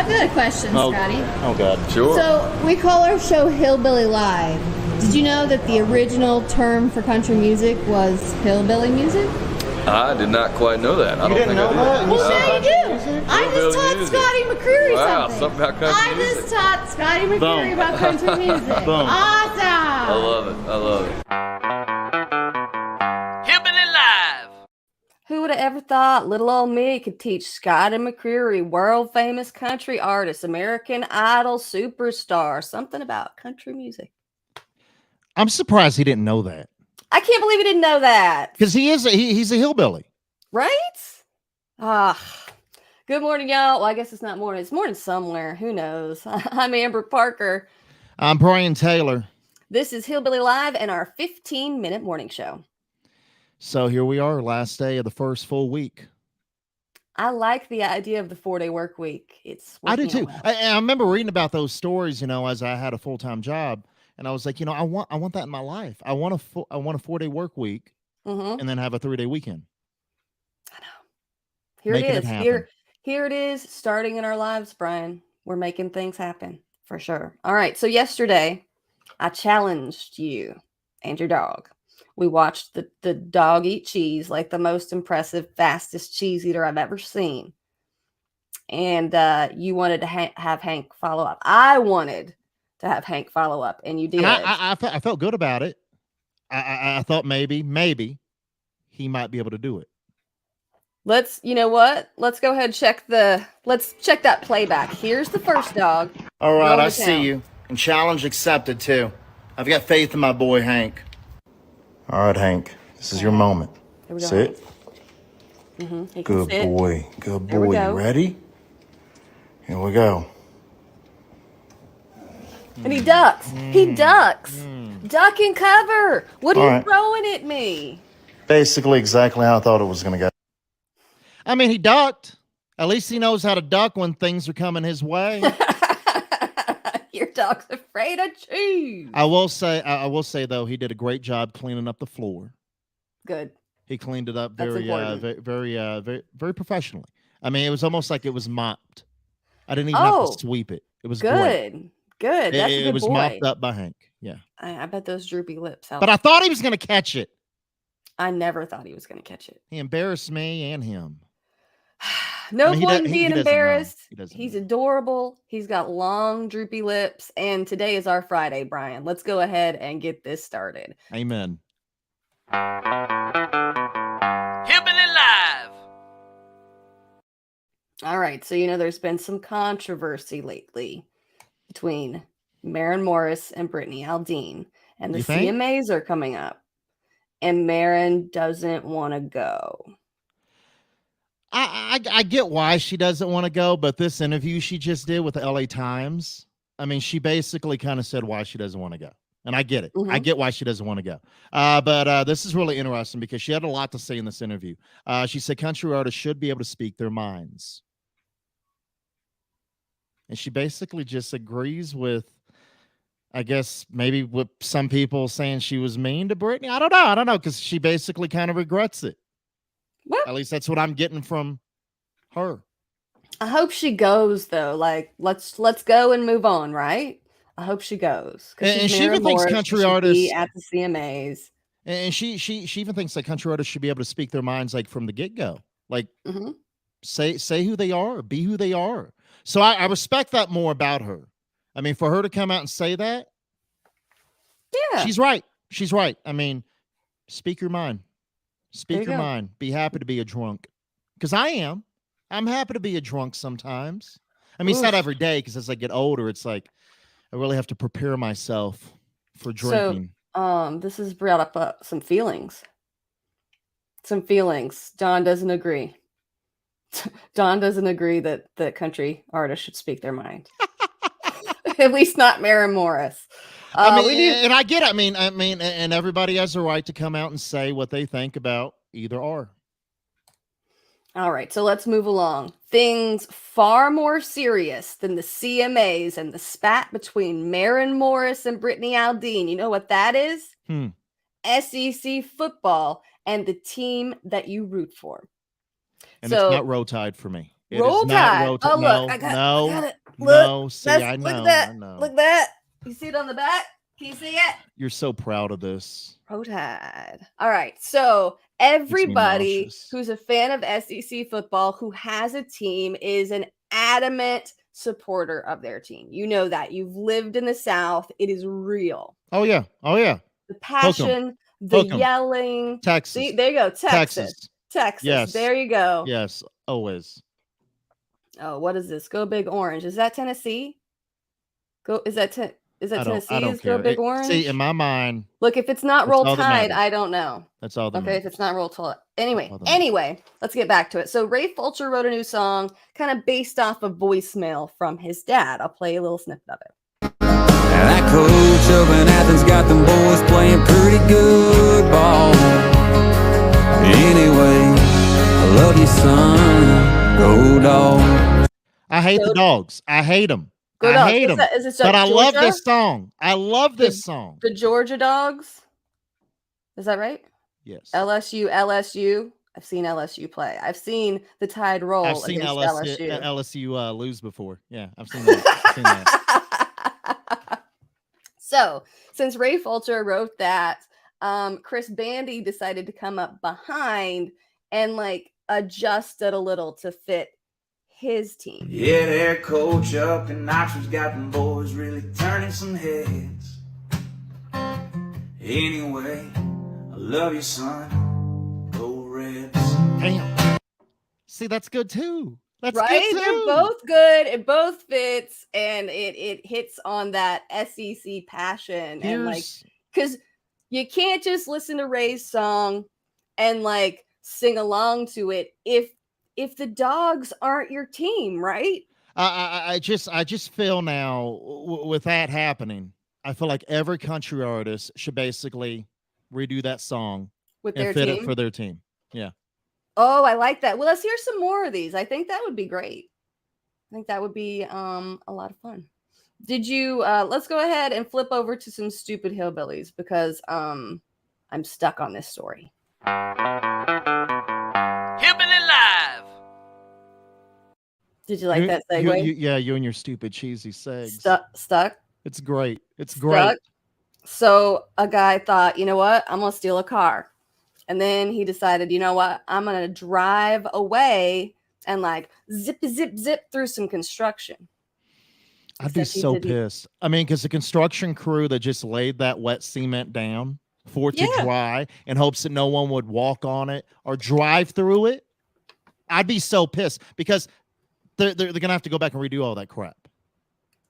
I've got a question, Scotty. Oh, God. Sure. So, we call our show Hillbilly Live. Did you know that the original term for country music was hillbilly music? I did not quite know that. I don't think I did. Well, now you do. I just taught music. Scotty McCreery Wow, something. something about country music. I just taught Scotty McCreery about country music. Boom. Awesome. I love it. I love it. Hillbilly Live. Who would have ever thought little old me could teach Scotty McCreery, world famous country artist, American Idol superstar, something about country music? I'm surprised he didn't know that. I can't believe he didn't know that. Because he's a hillbilly. Right? Good morning, y'all. Well, I guess it's not morning. It's morning somewhere. Who knows? I'm Amber Parker. I'm Brian Taylor. This is Hillbilly Live and our 15-minute morning show. So here we are, last day of the first full week. I like the idea of the 4-day work week. I do too. Well. I remember reading about those stories, as I had a full-time job. And I was like, I want that in my life. I want a 4-day work week and then have a 3-day weekend. I know. Here Making it is. happen. Here it is, starting in our lives, Brian. We're making things happen for sure. All right. So yesterday, I challenged you and your dog. We watched the dog eat cheese, like the most impressive, fastest cheese eater I've ever seen. And you wanted to have Hank follow up. I wanted to have Hank follow up, and you did. And I felt good about it. I thought maybe he might be able to do it. You know what? Let's go ahead and let's check that playback. Here's the first dog. All right, I Town. see you. And challenge accepted, too. I've got faith in my boy, Hank. All right, Hank, this is your moment. Here we go. Sit. He can Good sit. boy. Good There we boy. go. You ready? Here we go. And he ducks. He ducks. Duck and cover. What are All you right. throwing at me? Basically exactly how I thought it was going to go. I mean, he ducked. At least he knows how to duck when things are coming his way. Your dog's afraid of cheese. I will say though, he did a great job cleaning up the floor. Good. He cleaned it up That's very, important. very professionally. I mean, it was almost like it was mopped. I didn't even have to sweep it. It was great. Good. That's a It good was boy. mopped up by Hank. Yeah. I bet those droopy lips. But I thought he was going to catch it. I never thought he was going to catch it. He embarrassed me and him. No I mean, point he being doesn't know. embarrassed. He doesn't He's know. adorable. He's got long, droopy lips. And today is our Friday, Brian. Let's go ahead and get this started. Amen. Hillbilly Live. All right. So, there's been some controversy lately between Maren Morris and Brittany Aldean. And the You think? CMAs are coming up. And Maren doesn't want to go. I get why she doesn't want to go, but this interview she just did with the LA Times, I mean, she basically kind of said why she doesn't want to go. And I get it. I get why she doesn't want to go. But this is really interesting because she had a lot to say in this interview. She said country artists should be able to speak their minds. And she basically just agrees with, I guess, maybe with some people saying she was mean to Brittany. I don't know, because she basically kind of regrets it. Well, At least that's what I'm getting from her. I hope she goes though. Like, let's go and move on, right? I hope she goes. And she even thinks country artists at the CMAs. And she even thinks that country artists should be able to speak their minds like from the get-go. Like say who they are, be who they are. So I respect that more about her. I mean, for her to come out and say that, yeah, she's right. She's right. I mean, speak your mind. Speak your go. mind. Be happy to be a drunk. Because I am. I'm happy to be a drunk sometimes. I mean, it's not every day, because as I get older, it's like I really have to prepare myself for drinking. So, this has brought up some feelings. Don doesn't agree. Don doesn't agree that country artists should speak their mind. At least not Maren Morris. And I get it. I mean, and everybody has a right to come out and say what they think about either or. All right, so let's move along. Things far more serious than the CMAs and the spat between Maren Morris and Brittany Aldean. You know what that is? SEC football and the team that you root for. And it's not Row Tide for me. It Roll is not Tide. Roll Tide. Oh, no, look, I got no, it. Look, no. See, that's, I know, look at that. I know. Look at that. You see it on the back? Can you see it? You're so proud of this. Roll Tide. All right. So Makes me everybody nauseous. who's a fan of SEC football who has a team is an adamant supporter of their team. You know that. You've lived in the South. It is real. Oh yeah, oh yeah. The passion, the Hook 'em. yelling. Texas. See, there you go. Texas. Yes. There you go. Yes, always. Oh, what is this? Go Big Orange. Is that Tennessee? Is that Tennessee? I don't Is Go care. Big Orange? See, in my mind, Look, if it's not that's Roll all that Tide, matters. I don't know. That's all that Okay, if matters. it's not Roll Tide. all Anyway, that matters. let's get back to it. So Ray Fulcher wrote a new song kind of based off a voicemail from his dad. I'll play a little snippet of it. That coach up in Athens got them boys playing pretty good ball. Anyway, I love you, son. Go Dog. I hate the dogs. I hate them. Go I Dogs. hate them. Is it But I love Georgia? this song. I love this song. The Georgia Dogs. Is that right? Yes. LSU. I've seen LSU play. I've seen the Tide roll I've seen against LSU lose before. Yeah, I've seen that. I've seen that. So, since Ray Fulcher wrote that, Chris Bandy decided to come up behind and like adjust it a little to fit his team. Yeah, their coach up in Knoxville's got them boys really turning some heads. Anyway, I love you, son. Go Reds. Damn. See, that's good too. That's Right? good too. They're both good. It both fits, and it hits on that SEC passion. And like, Here's- because you can't just listen to Ray's song and like sing along to it if the Dogs aren't your team, right? I just feel now with that happening, I feel like every country artist should basically redo that song With and their fit team. it for their team. Yeah. Oh, I like that. Well, let's hear some more of these. I think that would be great. I think that would be a lot of fun. Did you let's go ahead and flip over to some stupid hillbillies because I'm stuck on this story. Hillbilly Live. Did you like that segue? Yeah, you and your stupid cheesy segs. Stuck. It's great. It's Stuck. great. So a guy thought, you know what? I'm gonna steal a car. And then he decided, you know what? I'm gonna drive away and like zip through some construction. I'd be Except he so didn't. pissed. I mean, because the construction crew that just laid that wet cement down for it to Yeah. dry in hopes that no one would walk on it or drive through it, I'd be so pissed because they're gonna have to go back and redo all that crap.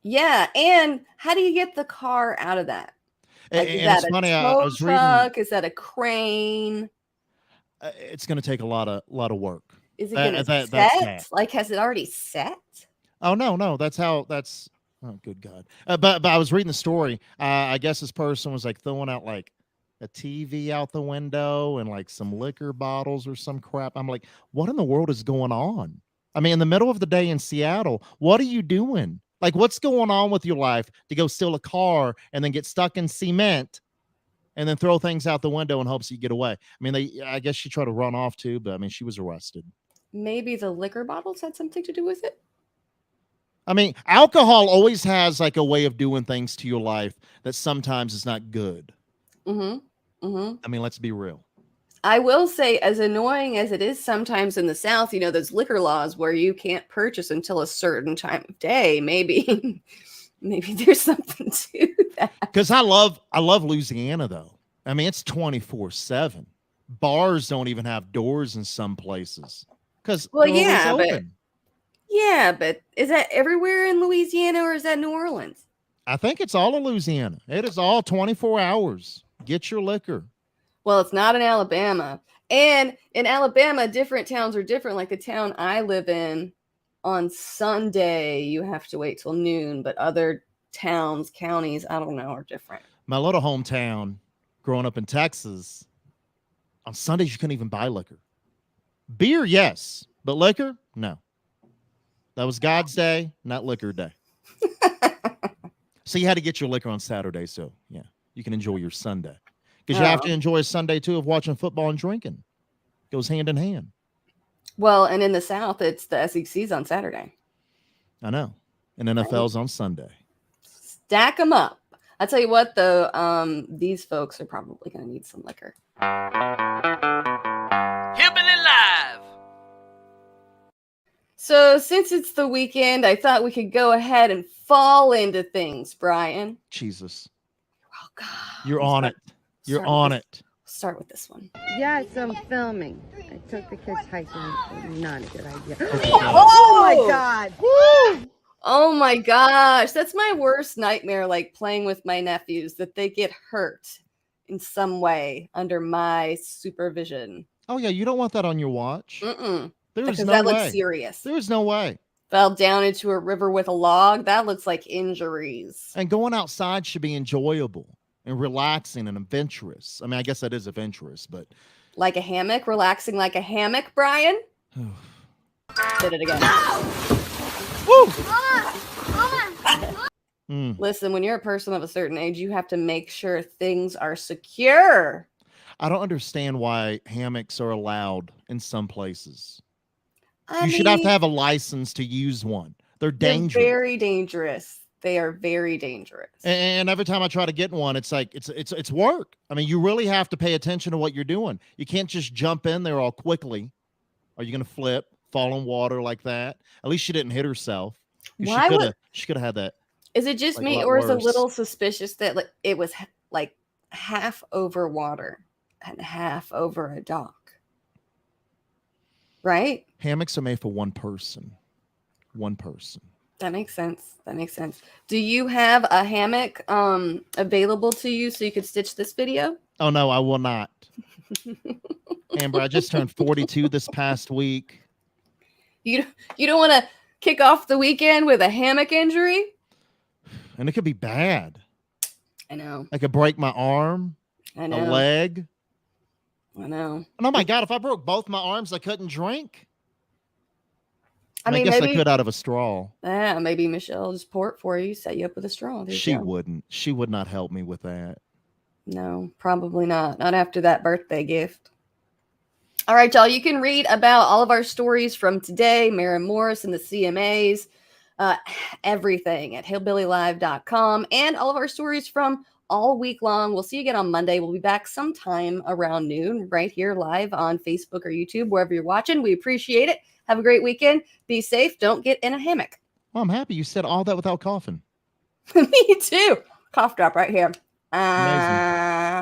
Yeah, and how do you get the car out of that? Like, is And that it's a funny. I tow was reading. truck? Is that a crane? It's going to take a lot of work. Is it going to that's set? that. Like, has it already set? Oh no, that's how. That's oh good God. But I was reading the story. I guess this person was like throwing out like a TV out the window and like some liquor bottles or some crap. I'm like, what in the world is going on? I mean, in the middle of the day in Seattle, what are you doing? Like, what's going on with your life to go steal a car and then get stuck in cement and then throw things out the window in hopes you get away? I mean, I guess she tried to run off too, but I mean, she was arrested. Maybe the liquor bottles had something to do with it. I mean, alcohol always has like a way of doing things to your life that sometimes is not good. Mm-hmm. Mm-hmm. I mean, let's be real. I will say, as annoying as it is sometimes in the South, you know, there's liquor laws where you can't purchase until a certain time of day. Maybe there's something to that. Because I love Louisiana though. I mean, it's 24/7. Bars don't even have doors in some places because Well, they're always yeah, but open. yeah, but is that everywhere in Louisiana or is that New Orleans? I think it's all of Louisiana. It is all 24 hours. Get your liquor. Well, it's not in Alabama. And in Alabama, different towns are different. Like the town I live in, on Sunday, you have to wait till noon, but other towns, counties, I don't know, are different. My little hometown, growing up in Texas, on Sundays you couldn't even buy liquor. Beer, yes, but liquor, no. That was God's day, not liquor day. So you had to get your liquor on Saturday, so yeah, you can enjoy your Sunday. Because you have to enjoy a Sunday too of watching football and drinking. Goes hand in hand. Well, and in the South, it's the SEC's on Saturday. I know. And NFL's on Sunday. Stack them up. I tell you what, though, these folks are probably going to need some liquor. Hillbilly Live. So since it's the weekend, I thought we could go ahead and fall into things, Brian. Jesus. Oh, God. You're on it. You're on it. Start with this one. Yes, I'm filming. I took the kids hiking. Not a good idea. Oh my God. Oh my gosh. That's my worst nightmare, like playing with my nephews, that they get hurt in some way under my supervision. Oh, yeah. You don't want that on your watch. Mm-mm. There's Because no that way. looks serious. There's no way. Fell down into a river with a log. That looks like injuries. And going outside should be enjoyable and relaxing and adventurous. I mean, I guess that is adventurous, but Like a hammock, relaxing like a hammock, Brian. Did it again. Mm. Listen, when you're a person of a certain age, you have to make sure things are secure. I don't understand why hammocks are allowed in some places. I You should have to mean, have a license to use one. They're they're dangerous. very dangerous. They are very dangerous. And every time I try to get in one, it's like it's work. I mean, you really have to pay attention to what you're doing. You can't just jump in there all quickly. Are you going to flip, fall in water like that? At least she didn't hit herself. Why She could have had that. Is it just like, a me, lot or is it a worse. little suspicious that it was like half over water and half over a dock? Right? Hammocks are made for one person. One person. That makes sense. That makes sense. Do you have a hammock available to you so you could stitch this video? Oh no, I will not. Amber, I just turned 42 this past week. You don't want to kick off the weekend with a hammock injury? And it could be bad. I know. I could break my arm, I a know. leg. I know. And oh my God, if I broke both my arms, I couldn't drink. I And mean, I guess maybe I could out of a straw. maybe Michelle will just pour it for you, set you up with a straw. There you She go. wouldn't. She would not help me with that. No, probably not. Not after that birthday gift. All right, y'all. You can read about all of our stories from today, Maren Morris and the CMAs, everything at hillbillylive.com, and all of our stories from all week long. We'll see you again on Monday. We'll be back sometime around noon right here live on Facebook or YouTube, wherever you're watching. We appreciate it. Have a great weekend. Be safe. Don't get in a hammock. Well, I'm happy you said all that without coughing. Me too. Cough drop right here. Amazing.